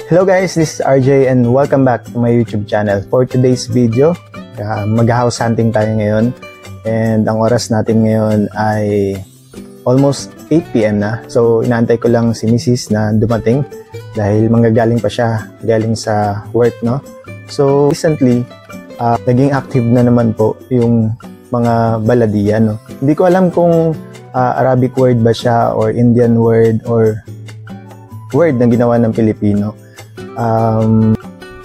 Hello guys, this is RJ and welcome back to my YouTube channel. For today's video, mag-house hunting tayo ngayon. And ang oras natin ngayon ay almost 8 PM na. So inaantay ko lang si Mrs. na dumating dahil manggagaling pa siya, galing sa work, no? So recently, naging active na naman po yung mga baladiyan, no? Hindi ko alam kung Arabic word ba siya or Indian word or word na ginawa ng Pilipino.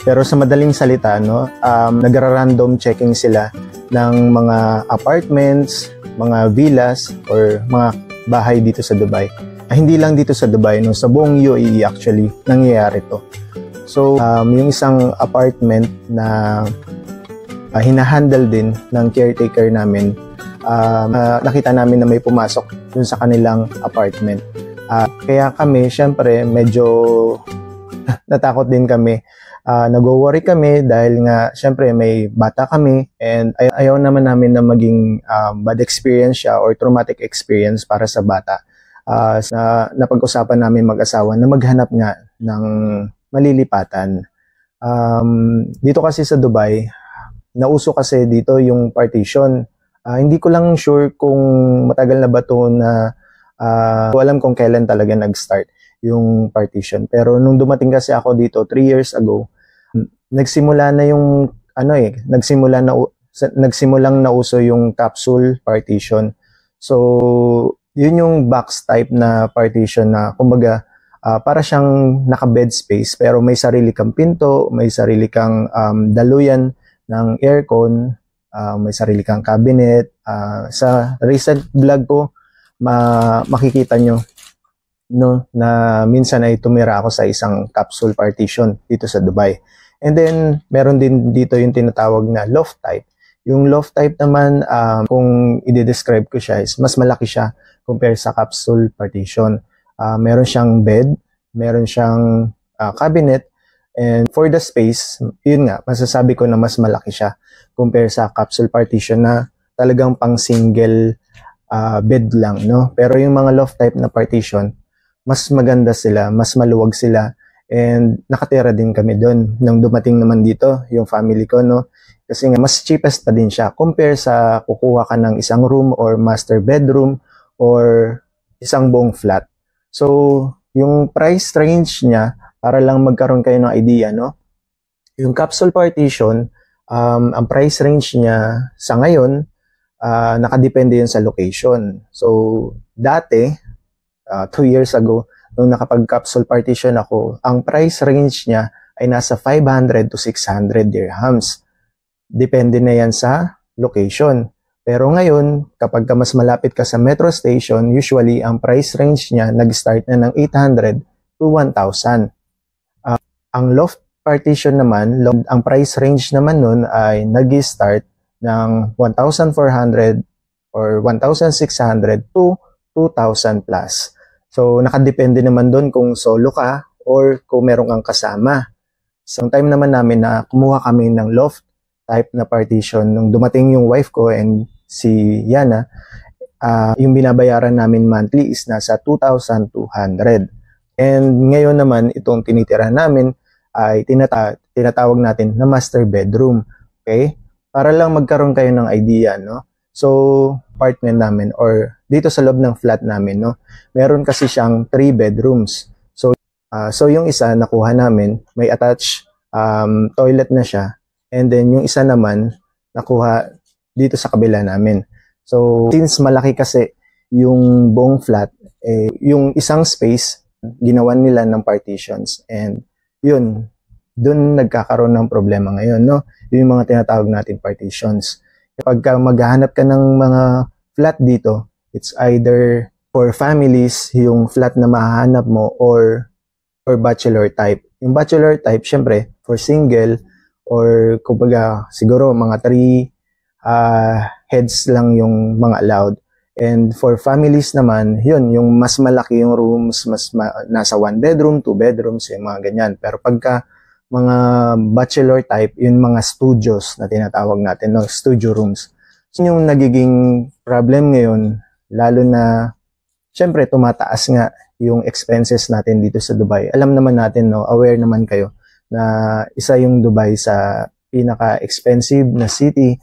Pero sa madaling salita, no, nagra-random checking sila ng mga apartments, mga villas, or mga bahay dito sa Dubai. Hindi lang dito sa Dubai, no, sa buong UAE actually, nangyayari to. So, yung isang apartment na hinahandle din ng caretaker namin, nakita namin na may pumasok dun sa kanilang apartment. Kaya kami, syempre, medyo natakot din kami. Nag-worry kami dahil nga, syempre, may bata kami and ayaw naman namin na maging bad experience siya or traumatic experience para sa bata. Napag-usapan namin mag-asawa na maghanap nga ng malilipatan. Dito kasi sa Dubai, nauso kasi dito yung partition. Hindi ko lang sure kung matagal na ba ito na alam kung kailan talaga nag-start yung partition. Pero nung dumating kasi ako dito 3 years ago, nagsimulang nauso yung capsule partition. So, yun yung box type na partition na kumbaga para siyang naka-bed space pero may sarili kang pinto, may sarili kang daluyan ng aircon, may sarili kang cabinet. Sa recent vlog ko, makikita nyo, no, na minsan ay tumira ako sa isang capsule partition dito sa Dubai. And then, meron din dito yung tinatawag na loft type. Yung loft type naman, kung i-describe ko siya, is mas malaki siya compare sa capsule partition. Meron siyang bed, meron siyang cabinet, and for the space, yun nga, masasabi ko na mas malaki siya compare sa capsule partition na talagang pang single bed lang, no? Pero yung mga loft type na partition, mas maganda sila, mas maluwag sila, and nakatira din kami doon nang dumating naman dito yung family ko, no? Kasi nga mas cheapest pa din siya compare sa kukuha ka ng isang room or master bedroom or isang buong flat. So yung price range niya, para lang magkaroon kayo ng idea, no? Yung capsule partition, ang price range niya sa ngayon, nakadepende yun sa location. So dati 2 years ago, nung nakapag-capsule partition ako, ang price range niya ay nasa 500 to 600 dirhams. Depende na yan sa location. Pero ngayon, kapag mas malapit ka sa metro station, usually ang price range niya nag-start na ng 800 to 1,000. Ang loft partition naman, ang price range naman nun ay nag-start ng 1,400 or 1,600 to 2,000 plus. So, nakadepende naman doon kung solo ka or kung meron kang kasama. So, time naman namin na kumuha kami ng loft type na partition. Nung dumating yung wife ko and si Yana, yung binabayaran namin monthly is nasa 2,200. And ngayon naman, itong tinitira namin ay tinatawag natin na master bedroom. Okay? Para lang magkaroon kayo ng idea, no? So, apartment namin or dito sa loob ng flat namin, no, meron kasi siyang 3 bedrooms. So yung isa nakuha namin, may attached toilet na siya, and then yung isa naman nakuha dito sa kabila namin. So since malaki kasi yung buong flat, yung isang space ginawan nila ng partitions, and yun, dun nagkakaroon ng problema ngayon, no? Yung mga tinatawag natin partitions. Kapag maghahanap ka ng mga flat dito, it's either for families, yung flat na mahahanap mo, or bachelor type. Yung bachelor type, syempre, for single, or kumbaga, siguro mga 3 heads lang yung mga allowed. And for families naman, yun, yung mas malaki yung rooms, nasa 1 bedroom, 2 bedrooms, yung mga ganyan. Pero pagka mga bachelor type, yung mga studios na tinatawag natin, no? Studio rooms. So, yung nagiging problem ngayon, lalo na syempre tumataas nga yung expenses natin dito sa Dubai. Alam naman natin, no, aware naman kayo na isa yung Dubai sa pinaka-expensive na city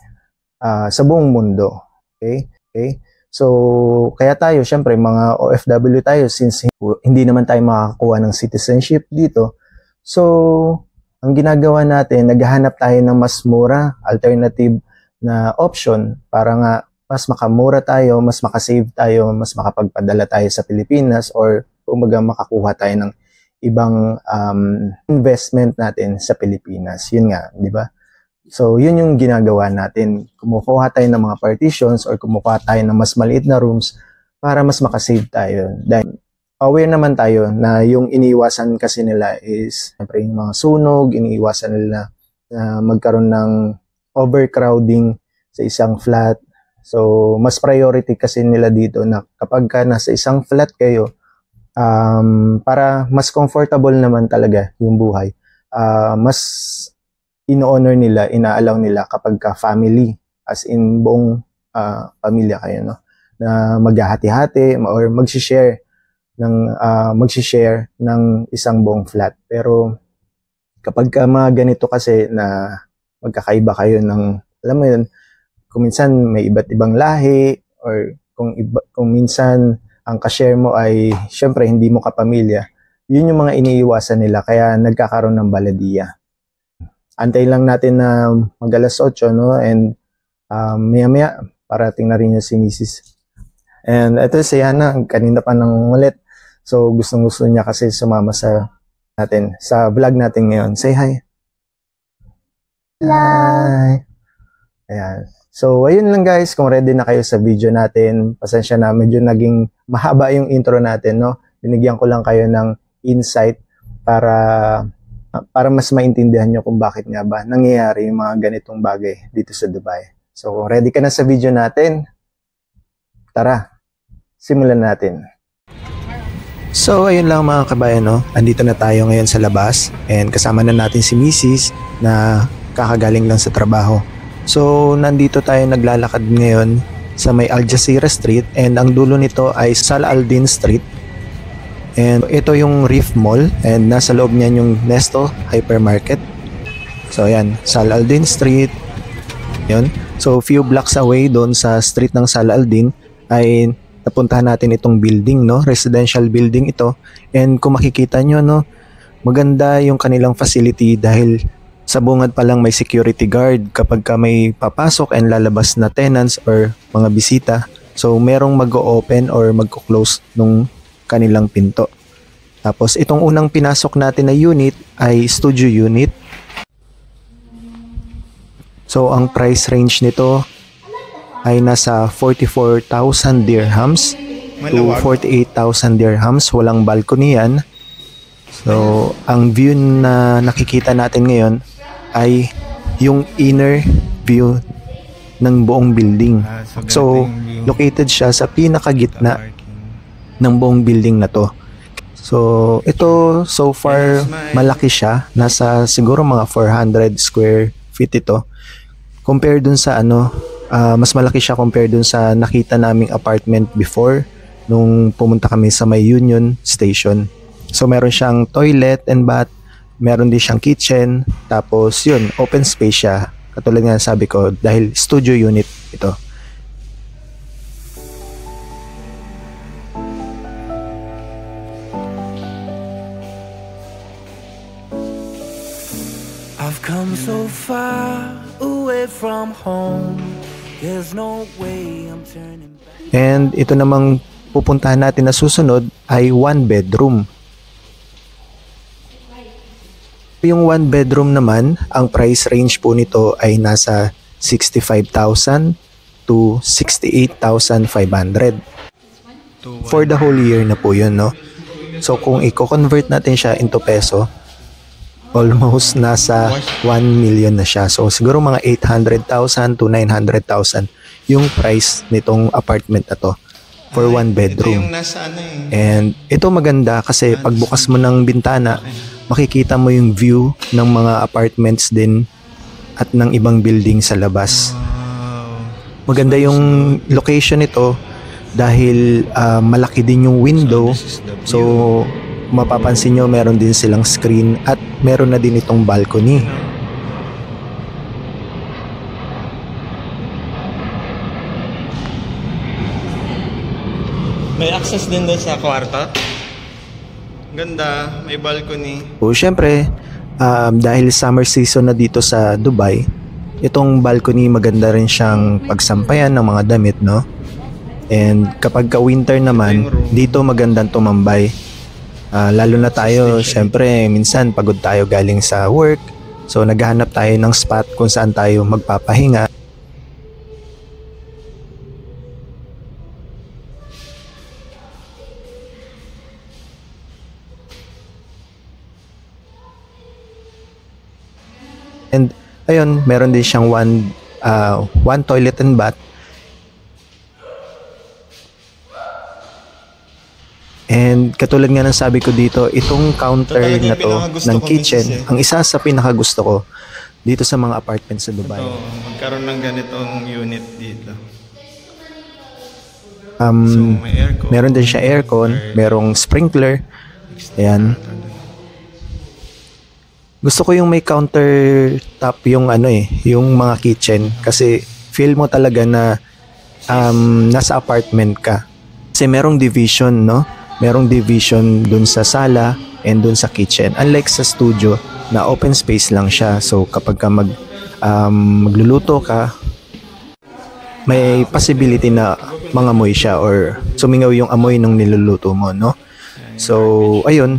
sa buong mundo. Okay? Okay? So, kaya tayo, syempre, mga OFW tayo since hindi naman tayo makakakuha ng citizenship dito. So, ang ginagawa natin, naghahanap tayo ng mas mura, alternative na option para nga mas makamura tayo, mas makasave tayo, mas makapagpadala tayo sa Pilipinas or kumbaga makakuha tayo ng ibang investment natin sa Pilipinas. Yun nga, di ba? So, yun yung ginagawa natin. Kumukuha tayo ng mga partitions or kumukuha tayo ng mas maliit na rooms para mas makasave tayo. Dahil aware naman tayo na yung iniiwasan kasi nila is siyempre yung mga sunog, iniiwasan nila na magkaroon ng overcrowding sa isang flat. So, mas priority kasi nila dito na kapag ka nasa isang flat kayo, para mas comfortable naman talaga yung buhay, mas ino-honor nila, ina-allow nila kapag ka family, as in buong pamilya kayo, no? Na maghahati-hati or mag-share ng isang buong flat. Pero kapag ka mga ganito kasi na magkakaiba kayo ng, alam mo yun, kung minsan may iba't ibang lahi or kung minsan ang ka-share mo ay syempre hindi mo kapamilya, yun yung mga iniiwasan nila kaya nagkakaroon ng baladiya. Antay lang natin na mag-alas 8, no? And maya-maya, parating na rin yung si Mrs. And ito si Hana, kanina pa nang ulit. So, gustong-gusto niya kasi sumama sa vlog natin ngayon. Say hi. Hello. Hi. Ayan. So, ayun lang guys. Kung ready na kayo sa video natin, pasensya na, medyo naging mahaba yung intro natin, no? Binigyan ko lang kayo ng insight para mas maintindihan nyo kung bakit nga ba nangyayari yung mga ganitong bagay dito sa Dubai. So, ready ka na sa video natin? Tara, simulan natin. So, ayun lang mga kabayan, no? Andito na tayo ngayon sa labas and kasama na natin si Mrs. na kakagaling lang sa trabaho. So, nandito tayo naglalakad ngayon sa may Al Jazeera Street and ang dulo nito ay Salah Al Din Street. And ito yung Reef Mall and nasa loob niyan yung Nesto Hypermarket. So ayan, Salah Al Din Street. Yun. So few blocks away doon sa street ng Salah Al Din ay napuntahan natin itong building, no? Residential building ito. And kung makikita nyo, no, maganda yung kanilang facility dahil sa bungad pa lang may security guard kapag ka may papasok and lalabas na tenants or mga bisita. So merong mag-o-open or mag-close nung kanilang pinto. Tapos itong unang pinasok natin na unit ay studio unit. So ang price range nito ay nasa 44,000 dirhams to 48,000 dirhams. Walang balcony yan. So ang view na nakikita natin ngayon ay yung inner view ng buong building. So located siya sa pinakagitna ng buong building na to. So, ito so far malaki siya. Nasa siguro mga 400 square feet ito. Compare dun sa mas malaki siya compare dun sa nakita naming apartment before nung pumunta kami sa may Union Station. So, meron siyang toilet and bath. Meron din siyang kitchen. Tapos, yun, open space siya. Katulad nga sabi ko, dahil studio unit ito. I've come so far away from home. There's no way I'm turning back. And ito namang pupuntahan natin na susunod ay one bedroom. Yung one bedroom naman, ang price range po nito ay nasa 65,000 to 68,500. For the whole year na po yun, no? So kung i-convert natin siya into peso, almost nasa 1 million na siya. So siguro mga 800,000 to 900,000 yung price nitong apartment na to for one bedroom. And ito maganda kasi pagbukas mo ng bintana, makikita mo yung view ng mga apartments din at ng ibang building sa labas. Maganda yung location nito dahil malaki din yung window. So mapapansin nyo meron din silang screen at meron na din itong balcony. May access din doon sa kwarto. Ganda, may balcony. So syempre, dahil summer season na dito sa Dubai, itong balcony maganda rin siyang pagsampayan ng mga damit, no? And kapag ka winter naman, dito magandang tumambay. Lalo na tayo, syempre, minsan pagod tayo galing sa work. So naghahanap tayo ng spot kung saan tayo magpapahinga. And ayun, meron din siyang one toilet and bath. And katulad nga ng sabi ko dito, itong counter na to ng kitchen, ang isa sa pinakagusto ko dito sa mga apartments sa Dubai. Ito, magkaroon ng ganitong unit dito. May aircon, meron din siya aircon, merong sprinkler. Ayan. Gusto ko yung may countertop yung yung mga kitchen kasi feel mo talaga na nasa apartment ka. Kasi merong division, no? Merong division dun sa sala and dun sa kitchen. Unlike sa studio na open space lang siya. So kapag ka magluluto ka, may possibility na mangamoy siya or sumingaw yung amoy ng niluluto mo, no? So ayun.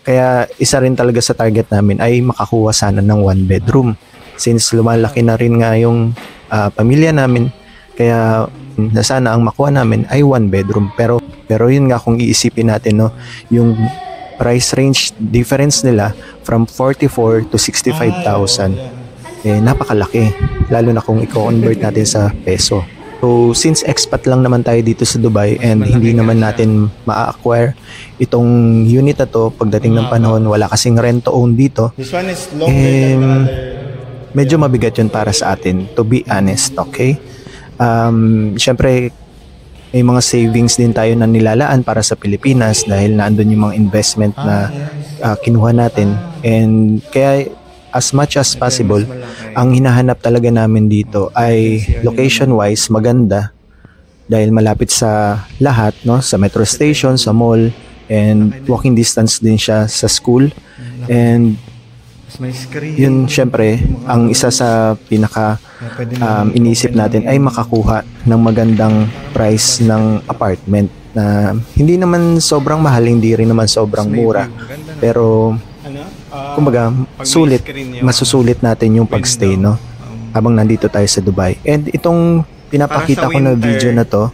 Kaya isa rin talaga sa target namin ay makakuha sana ng one bedroom. Since lumalaki na rin nga yung pamilya namin, kaya sana ang makuha namin ay one bedroom. Pero yun nga kung iisipin natin, no, yung price range difference nila from 44 to 65,000. Napakalaki. Lalo na kung i-convert natin sa peso. So since expat lang naman tayo dito sa Dubai and hindi naman natin ma-acquire itong unit na to pagdating ng panahon, wala kasing rent to own dito, medyo mabigat yun para sa atin, to be honest, okay? Syempre may mga savings din tayo na nilalaan para sa Pilipinas dahil naandun yung mga investment na kinuha natin, and kaya as much as possible, ang hinahanap talaga namin dito ay location-wise maganda dahil malapit sa lahat, no? Sa metro station, sa mall, and walking distance din siya sa school. And yun, syempre, ang isa sa pinaka iniisip natin ay makakuha ng magandang price ng apartment na hindi naman sobrang mahal, hindi rin naman sobrang mura. Pero kumbaga, masusulit natin yung pagstay, no? Habang nandito tayo sa Dubai. And itong pinapakita ko na video na to,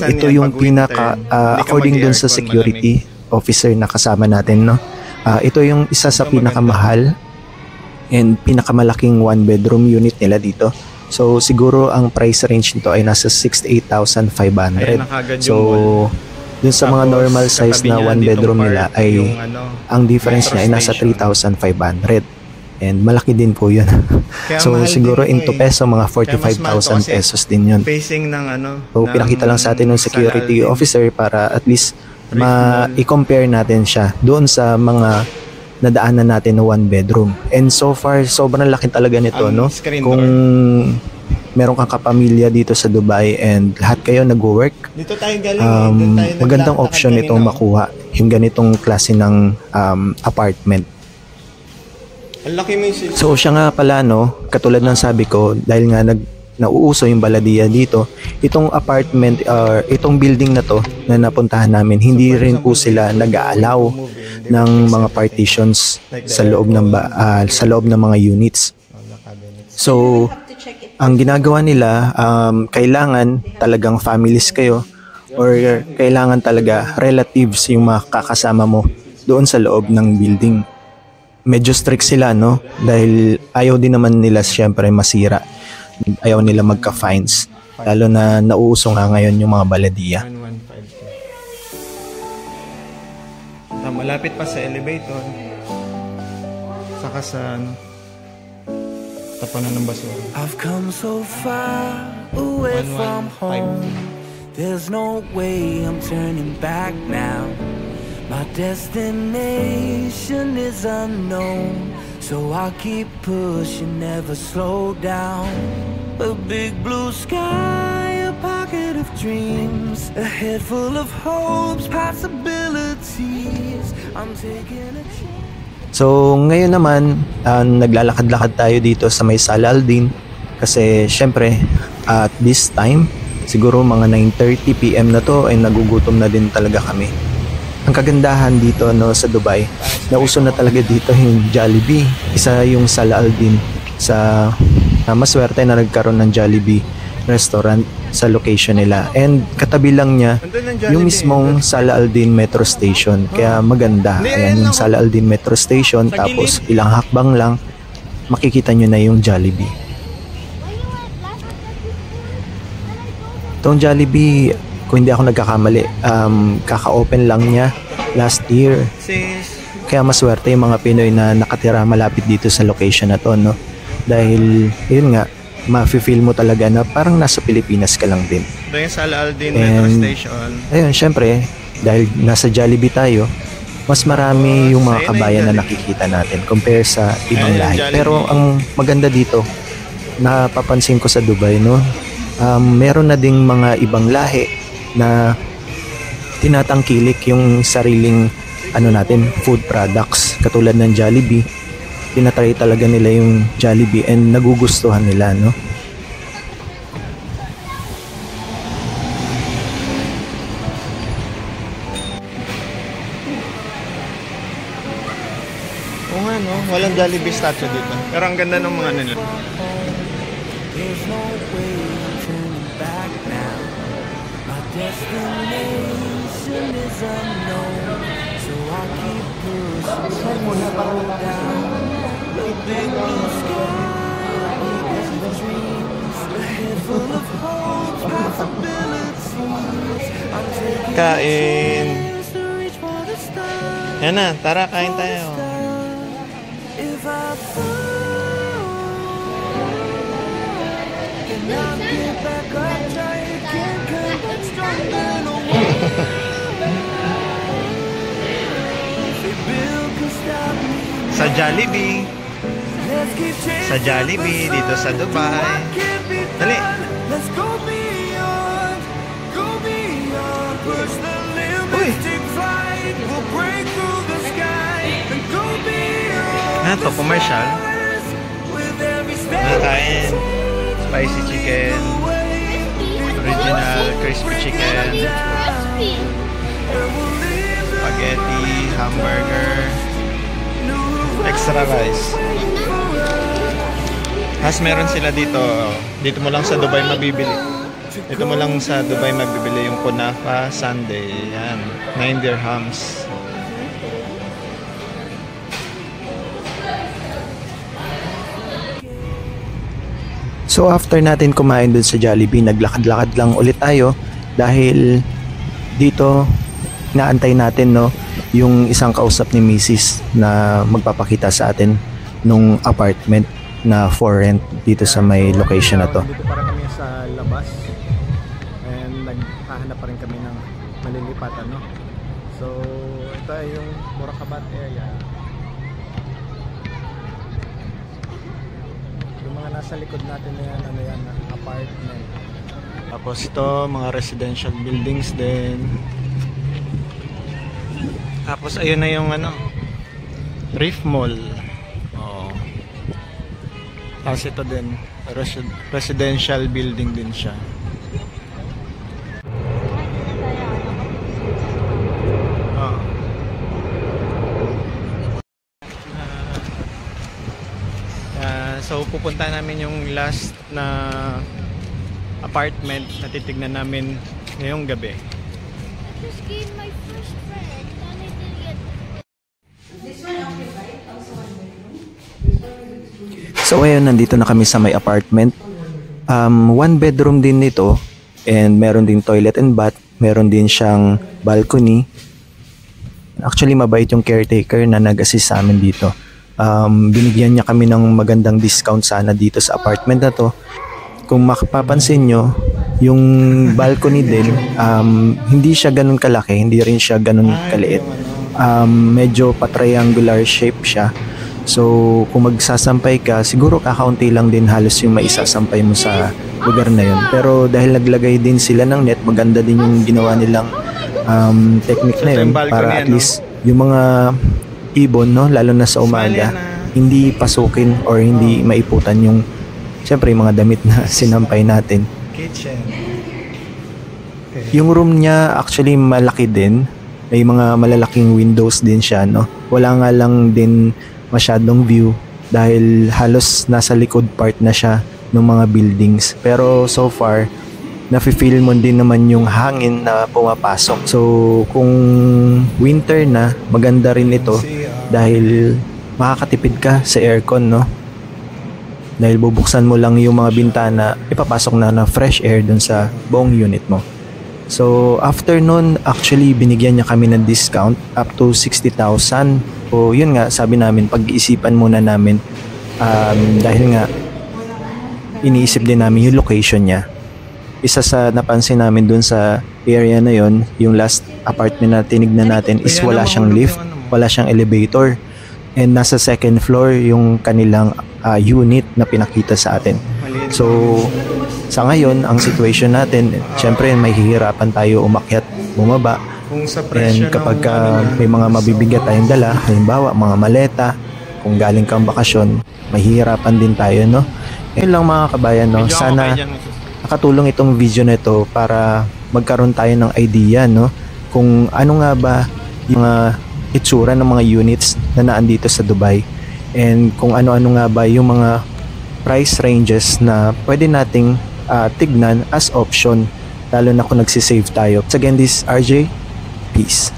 ito yung pinaka, according dun sa security officer na kasama natin, no? Ito yung isa sa pinakamahal and pinakamalaking one bedroom unit nila dito. So siguro ang price range nito ay nasa 68,500. So dun sa mga normal size na one bedroom nila ay ang difference niya ay nasa 3,500. And malaki din po yun. So siguro into peso mga 45,000 pesos din yun. So pinakita lang sa atin ng security officer para at least i-compare natin siya doon sa mga nadaanan natin na one bedroom. And so far, sobrang laki talaga nito, no? Kung meron kang kapamilya dito sa Dubai and lahat kayo nag-work, magandang option itong makuha yung ganitong klase ng apartment. So siya nga pala, no, katulad ng sabi ko, dahil nga nauuso yung baladiya dito, itong apartment or itong building na to na napuntahan namin, hindi rin po sila nag-aalaw ng mga partitions sa loob ng mga units. So ang ginagawa nila, kailangan talagang families kayo or kailangan talaga relatives yung mga kakasama mo doon sa loob ng building. Medyo strict sila, no? Dahil ayaw din naman nila siyempre masira. Ayaw nila magka-fines. Lalo na nauuso nga ngayon yung mga baladiya. Malapit pa sa elevator. Saka sa tapanan ng basura. I've come so far away from home There's no way I'm turning back now. My destination is unknown, so I'll keep pushing, never slow down. A big blue sky, a pocket of dreams, a head full of hopes, possibilities. I'm taking a chance. So ngayon naman, naglalakad-lakad tayo dito sa may Sala Aldin kasi syempre at this time, siguro mga 9:30 PM na to ay nagugutom na din talaga kami. Ang kagandahan dito sa Dubai, nauso na talaga dito yung Jollibee. Isa yung Sala Aldin sa maswerte na nagkaroon ng Jollibee restaurant sa location nila. And katabi lang niya yung mismong Sala Aldin Metro Station. Kaya maganda. Ayan yung Sala Aldin Metro Station. Tapos ilang hakbang lang, makikita nyo na yung Jollibee. Itong Jollibee, kung hindi ako nagkakamali, kaka-open lang niya last year. Kaya maswerte yung mga Pinoy na nakatira malapit dito sa location na to, no? Dahil, yun nga, ma-feel mo talaga na parang nasa Pilipinas ka lang din. Ito yung Sala Aldin Metro Station. Ayun, syempre, dahil nasa Jollibee tayo, mas marami yung mga kabayan na nakikita natin compare sa ibang lahi. Pero ang maganda dito, napapansin ko sa Dubai, no? Meron na ding mga ibang lahi na tinatangkilik yung sariling food products katulad ng Jollibee. Tinatry talaga nila yung Jollibee and nagugustuhan nila, no? Oo nga, no? Walang Jollibee statue dito. Pero ang ganda ng mga nila. There's no way I'm turning back now. My destination is unknown, so I'll keep pushing, slow down. A big blue sky, a big dreams, a head full of hopes, possibilities. I'm taking Kain. chance to reach for the stars. Yan na, tara, kain tayo. If I fall, and I'll get back up, try again, come back stronger than a wall. If Bill can stop me, Sa Jollibee. let's keep chasing Sa Jollibee, dito sa Dubai. Dali. Let's go beyond, push the Uy. limits, take flight, we'll break through the sky, and go beyond. Ano to, commercial? With every step Nakain. Spicy chicken. Original crispy chicken. Spaghetti. Hamburger. Extra rice. Has meron sila dito. Dito mo lang sa Dubai mabibili. Dito mo lang sa Dubai mabibili yung kunafa sundae. Yan. 9 dirhams. So after natin kumain dun sa Jollibee, naglakad-lakad lang ulit tayo dahil dito inaantay natin yung isang kausap ni Mrs. na magpapakita sa atin nung apartment na for rent dito sa may location na to. Dito pa rin kami sa labas and naghahanap pa rin kami ng malilipatan, no? So ito ay yung Moracabat area. Yung mga nasa likod natin na yan, apartment. Tapos ito, mga residential buildings din. Tapos ayun na yung Reef Mall. Oh. Tapos ito din, residential building din siya. Oh. So pupunta namin yung last na apartment na titignan namin ngayong gabi. Just gave my first friend and I didn't get. So ayun, nandito na kami sa may apartment. One bedroom din nito and meron din toilet and bath. Meron din siyang balcony. Actually mabait yung caretaker na nag-assist sa amin dito. Binigyan niya kami ng magandang discount sana dito sa apartment na to. Kung mapapansin nyo, Yung balcony din, hindi siya ganun kalaki, hindi rin siya ganun kaliit. Medyo pa-triangular shape siya. So, kung magsasampay ka, siguro kakaunti lang din halos yung maisasampay mo sa lugar na yun. Pero dahil naglagay din sila ng net, maganda din yung ginawa nilang technique na yun para at least yung mga ibon, no, lalo na sa umaga, hindi pasukin or hindi maiputan yung syempre yung mga damit na sinampay natin. Kitchen. Yung room niya actually malaki din. May mga malalaking windows din siya, no. Wala nga lang din masyadong view dahil halos nasa likod part na siya ng mga buildings. Pero so far, nafe-feel mo din naman yung hangin na pumapasok. So kung winter na, maganda rin ito dahil makakatipid ka sa aircon, no. Dahil bubuksan mo lang yung mga bintana, ipapasok na fresh air dun sa buong unit mo. So after nun, actually binigyan niya kami ng discount up to 60,000. So yun nga, sabi namin, pag-iisipan muna namin dahil nga iniisip din namin yung location niya. Isa sa napansin namin dun sa area na yon, yung last apartment na tinignan natin is wala siyang lift, wala siyang elevator, and nasa second floor yung kanilang unit na pinakita sa atin. So sa ngayon, ang situation natin, syempre may hihirapan tayo umakyat, bumaba. And kapag may mga mabibigat tayong dala, halimbawa mga maleta, kung galing kang bakasyon, mahihirapan din tayo, no? Yun lang mga kabayan, no? Sana nakatulong itong video na ito para magkaroon tayo ng idea, no? Kung ano nga ba yung mga itsura ng mga units na naandito sa Dubai, and kung ano-ano nga ba yung mga price ranges na pwede nating tignan as option, lalo na kung nagsisave tayo. So again, this is RJ. Peace.